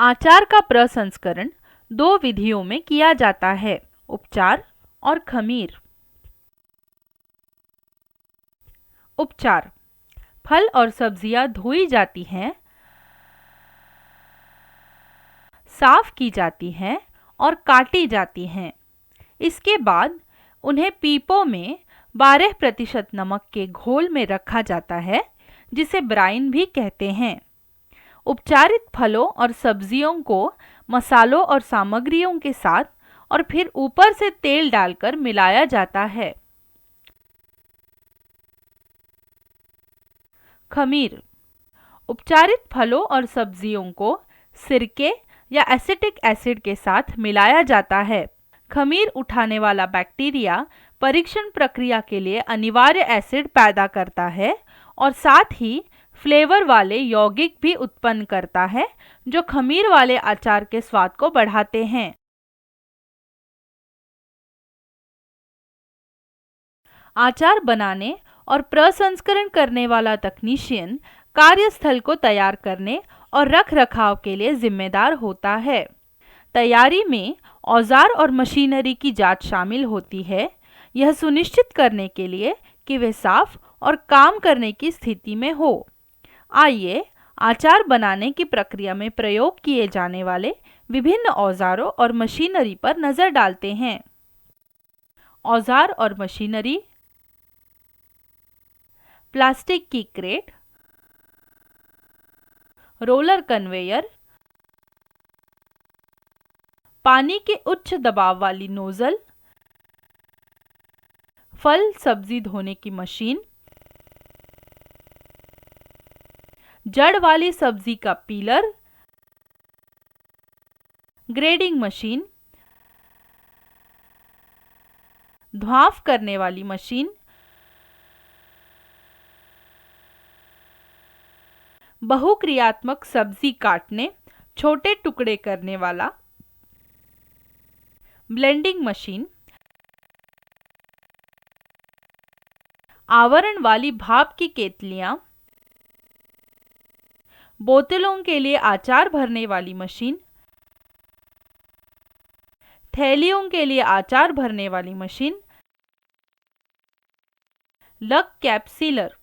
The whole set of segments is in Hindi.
आचार का प्रसंस्करण दो विधियों में किया जाता है, उपचार और खमीर। उपचार: फल और सब्जियां धोई जाती हैं, साफ की जाती हैं और काटी जाती हैं। इसके बाद उन्हें पीपों में 12% नमक के घोल में रखा जाता है, जिसे ब्राइन भी कहते हैं। उपचारित फलों और सब्जियों को मसालों और सामग्रियों के साथ और फिर ऊपर से तेल डालकर मिलाया जाता है। खमीर: उपचारित फलों और सब्जियों को सिरके या एसिटिक एसिड के साथ मिलाया जाता है। खमीर उठाने वाला बैक्टीरिया परीक्षण प्रक्रिया के लिए अनिवार्य एसिड पैदा करता है और साथ ही फ्लेवर वाले यौगिक भी उत्पन्न करता है, जो खमीर वाले अचार के स्वाद को बढ़ाते हैं। आचार बनाने और प्रसंस्करण करने वाला तकनीशियन कार्यस्थल को तैयार करने और रख रखाव के लिए जिम्मेदार होता है। तैयारी में औजार और मशीनरी की जांच शामिल होती है, यह सुनिश्चित करने के लिए कि वे साफ और काम करने की स्थिति में हो। आइए आचार बनाने की प्रक्रिया में प्रयोग किए जाने वाले विभिन्न औजारों और मशीनरी पर नजर डालते हैं। औजार और मशीनरी: प्लास्टिक की क्रेट, रोलर कन्वेयर, पानी के उच्च दबाव वाली नोजल, फल सब्जी धोने की मशीन, जड़ वाली सब्जी का पीलर, ग्रेडिंग मशीन, ध्वाफ करने वाली मशीन, बहुक्रियात्मक सब्जी काटने छोटे टुकड़े करने वाला, ब्लेंडिंग मशीन, आवरण वाली भाप की केतलियां, बोतलों के लिए आचार भरने वाली मशीन, थैलियों के लिए आचार भरने वाली मशीन, लग कैप सीलर।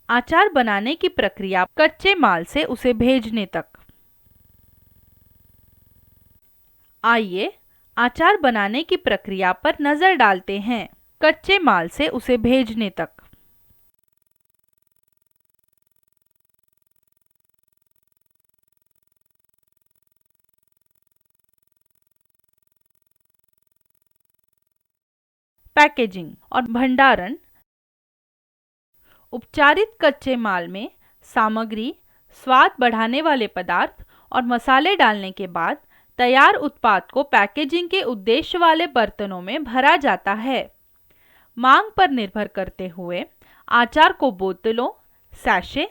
आचार बनाने की प्रक्रिया कच्चे माल से उसे भेजने तक। आइए आचार बनाने की प्रक्रिया पर नजर डालते हैं, कच्चे माल से उसे भेजने तक। पैकेजिंग और भंडारण: उपचारित कच्चे माल में सामग्री, स्वाद बढ़ाने वाले पदार्थ और मसाले डालने के बाद तैयार उत्पाद को पैकेजिंग के उद्देश्य वाले बर्तनों में भरा जाता है। मांग पर निर्भर करते हुए आचार को बोतलों, सैशे,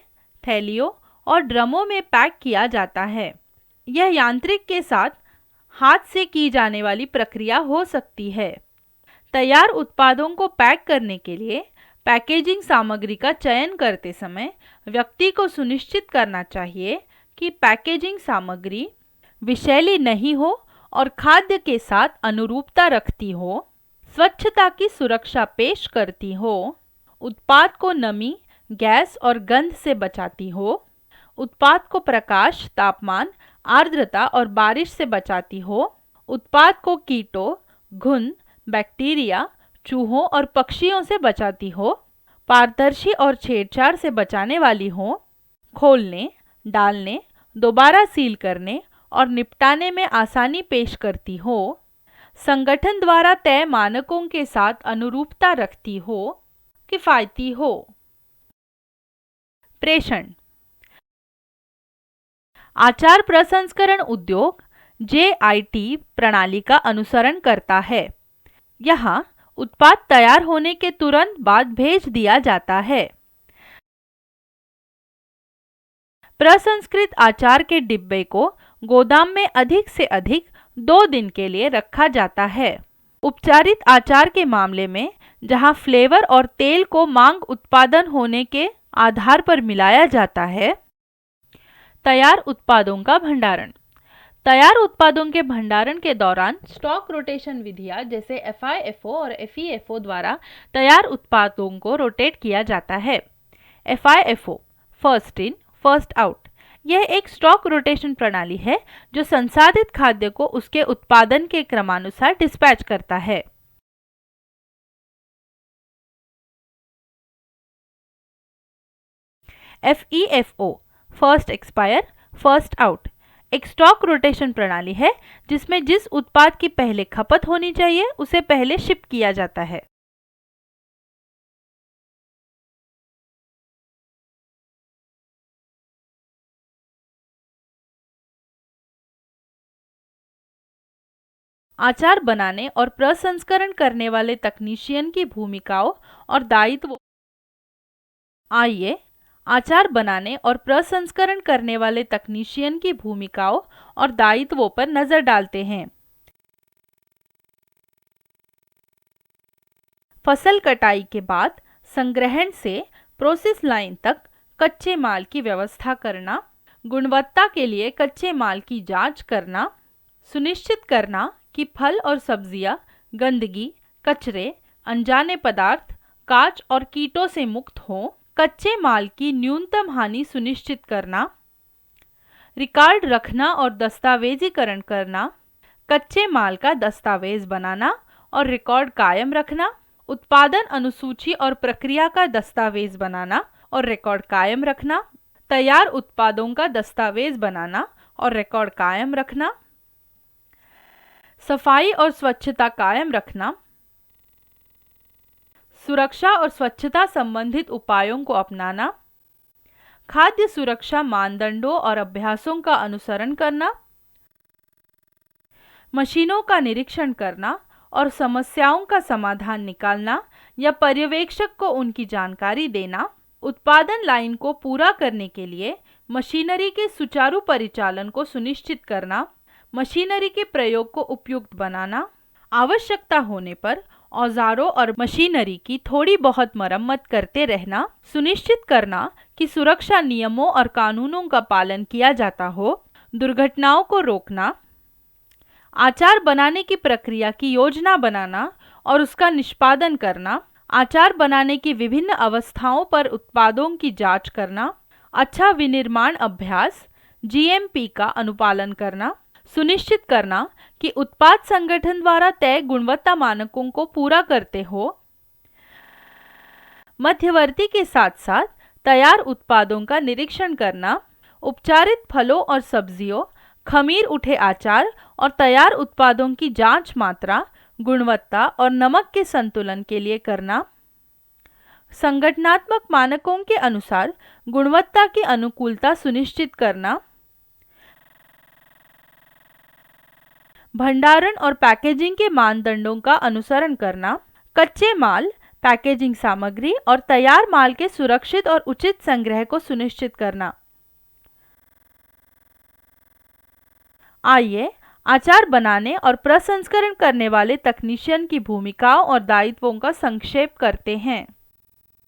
थैलियों और ड्रमों में पैक किया जाता है। यह यांत्रिक के साथ हाथ से की जाने वाली प्रक्रिया हो सकती है। तैयार उत्पादों को पैक करने के लिए पैकेजिंग सामग्री का चयन करते समय व्यक्ति को सुनिश्चित करना चाहिए कि पैकेजिंग सामग्री विषैली नहीं हो और खाद्य के साथ अनुरूपता रखती हो, स्वच्छता की सुरक्षा पेश करती हो, उत्पाद को नमी, गैस और गंध से बचाती हो, उत्पाद को प्रकाश, तापमान, आर्द्रता और बारिश से बचाती हो, उत्पाद को कीटों, घुन, बैक्टीरिया, चूहों और पक्षियों से बचाती हो, पारदर्शी और छेड़छाड़ से बचाने वाली हो, खोलने, डालने, दोबारा सील करने और निपटाने में आसानी पेश करती हो, संगठन द्वारा तय मानकों के साथ अनुरूपता रखती हो, किफायती हो। प्रेषण: आचार प्रसंस्करण उद्योग JIT प्रणाली का अनुसरण करता है। यहाँ उत्पाद तैयार होने के तुरंत बाद भेज दिया जाता है। प्रसंस्कृत अचार के डिब्बे को गोदाम में अधिक से अधिक 2 दिन के लिए रखा जाता है। उपचारित अचार के मामले में, जहां फ्लेवर और तेल को मांग उत्पादन होने के आधार पर मिलाया जाता है। तैयार उत्पादों का भंडारण। तैयार उत्पादों के भंडारण के दौरान स्टॉक रोटेशन विधियां जैसे FIFO और FEFO द्वारा तैयार उत्पादों को रोटेट किया जाता है। FIFO first in first out, यह एक स्टॉक रोटेशन प्रणाली है जो संसाधित खाद्य को उसके उत्पादन के क्रमानुसार डिस्पैच करता है। FEFO first expire first out, एक स्टॉक रोटेशन प्रणाली है जिसमें जिस उत्पाद की पहले खपत होनी चाहिए उसे पहले शिप किया जाता है। अचार बनाने और प्रसंस्करण करने वाले तकनीशियन की भूमिकाओं और दायित्व। आइए अचार बनाने और प्रसंस्करण करने वाले तकनीशियन की भूमिकाओं और दायित्वों पर नजर डालते हैं। फसल कटाई के बाद संग्रहण से प्रोसेस लाइन तक कच्चे माल की व्यवस्था करना, गुणवत्ता के लिए कच्चे माल की जांच करना, सुनिश्चित करना कि फल और सब्जियां गंदगी, कचरे, अनजाने पदार्थ, कांच और कीटों से मुक्त हों, कच्चे माल की न्यूनतम हानि सुनिश्चित करना, रिकॉर्ड रखना और दस्तावेजीकरण करना, कच्चे माल का दस्तावेज बनाना और रिकॉर्ड कायम रखना, उत्पादन अनुसूची और प्रक्रिया का दस्तावेज बनाना और रिकॉर्ड कायम रखना, तैयार उत्पादों का दस्तावेज बनाना और रिकॉर्ड कायम रखना, सफाई और स्वच्छता कायम रखना, सुरक्षा और स्वच्छता संबंधित उपायों को अपनाना, खाद्य सुरक्षा मानदंडों और अभ्यासों का अनुसरण करना, मशीनों का निरीक्षण करना और समस्याओं का समाधान निकालना या पर्यवेक्षक को उनकी जानकारी देना, उत्पादन लाइन को पूरा करने के लिए मशीनरी के सुचारू परिचालन को सुनिश्चित करना, मशीनरी के प्रयोग को उपयुक्त बनाना, आवश्यकता होने पर औजारों और मशीनरी की थोड़ी बहुत मरम्मत करते रहना, सुनिश्चित करना कि सुरक्षा नियमों और कानूनों का पालन किया जाता हो, दुर्घटनाओं को रोकना, अचार बनाने की प्रक्रिया की योजना बनाना और उसका निष्पादन करना, अचार बनाने की विभिन्न अवस्थाओं पर उत्पादों की जांच करना, अच्छा विनिर्माण अभ्यास GMP का अनुपालन करना, सुनिश्चित करना कि उत्पाद संगठन द्वारा तय गुणवत्ता मानकों को पूरा करते हो, मध्यवर्ती के साथ साथ तैयार उत्पादों का निरीक्षण करना, उपचारित फलों और सब्जियों, खमीर उठे अचार और तैयार उत्पादों की जांच मात्रा, गुणवत्ता और नमक के संतुलन के लिए करना, संगठनात्मक मानकों के अनुसार गुणवत्ता की अनुकूलता सुनिश्चित करना, भंडारण और पैकेजिंग के मानदंडों का अनुसरण करना, कच्चे माल, पैकेजिंग सामग्री और तैयार माल के सुरक्षित और उचित संग्रह को सुनिश्चित करना। आइए अचार बनाने और प्रसंस्करण करने वाले तकनीशियन की भूमिकाओं और दायित्वों का संक्षेप करते हैं।